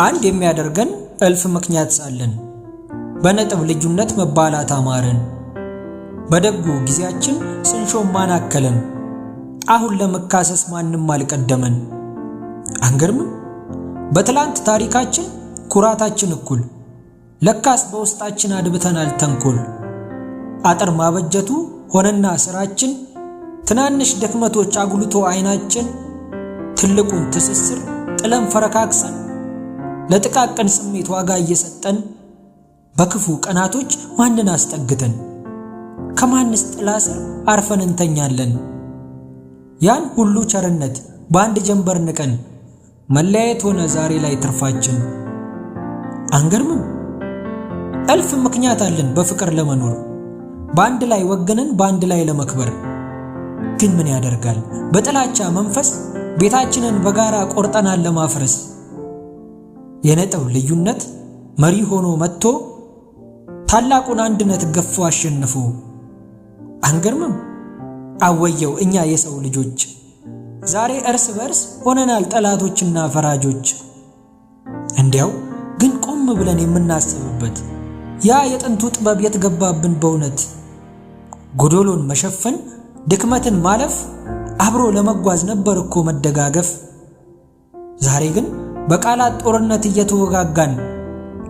አንድ የሚያደርገን እልፍ ምክንያት ሳለን በነጥብ ልዩነት መባላት አማረን። በደጉ ጊዜያችን ስንሾም ማናከለን አሁን ለመካሰስ ማንም አልቀደመን። አንገርምም? በትላንት ታሪካችን ኩራታችን እኩል ለካስ በውስጣችን አድብተናል ተንኮል። አጥር ማበጀቱ ሆነና ስራችን ትናንሽ ድክመቶች አጉልቶ አይናችን ትልቁን ትስስር ጥለም ፈረካክሰን ለጥቃቅን ስሜት ዋጋ እየሰጠን በክፉ ቀናቶች ማንን አስጠግተን ከማንስ ጥላ ስር አርፈን እንተኛለን። ያን ሁሉ ቸርነት በአንድ ጀንበር ንቀን መለያየት ሆነ ዛሬ ላይ ትርፋችን። አንገርምም? እልፍ ምክንያት አለን በፍቅር ለመኖር በአንድ ላይ ወገነን በአንድ ላይ ለመክበር። ግን ምን ያደርጋል በጥላቻ መንፈስ ቤታችንን በጋራ ቆርጠናል ለማፍረስ። የነጥብ ልዩነት መሪ ሆኖ መጥቶ ታላቁን አንድነት ገፎ አሸንፎ። አንገርምም? አወየው እኛ የሰው ልጆች ዛሬ እርስ በርስ ሆነናል ጠላቶችና ፈራጆች። እንዲያው ግን ቆም ብለን የምናስብበት ያ የጥንቱ ጥበብ የተገባብን በእውነት ጎዶሎን መሸፈን ድክመትን ማለፍ አብሮ ለመጓዝ ነበር እኮ መደጋገፍ። ዛሬ ግን በቃላት ጦርነት እየተወጋጋን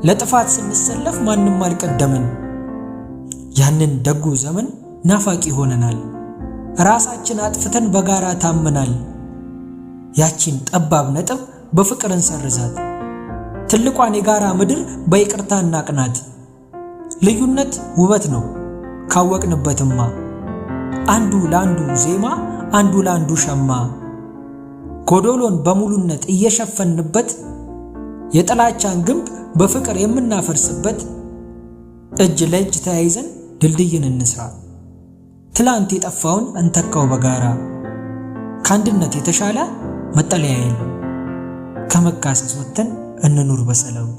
ለጥፋት ስንሰለፍ ማንም አልቀደምን። ያንን ደጉ ዘመን ናፋቂ ሆነናል ራሳችን አጥፍተን በጋራ ታመናል። ያቺን ጠባብ ነጥብ በፍቅር እንሰርዛት ትልቋን የጋራ ምድር በይቅርታ እናቅናት። ልዩነት ውበት ነው ካወቅንበትማ አንዱ ለአንዱ ዜማ አንዱ ለአንዱ ሸማ። ጎዶሎን በሙሉነት እየሸፈንበት የጥላቻን ግንብ በፍቅር የምናፈርስበት እጅ ለእጅ ተያይዘን ድልድይን እንስራ። ትላንት የጠፋውን እንተካው በጋራ ከአንድነት የተሻለ መጠለያ የለም። ከመካሰስ ወጥተን እንኑር በሰላም።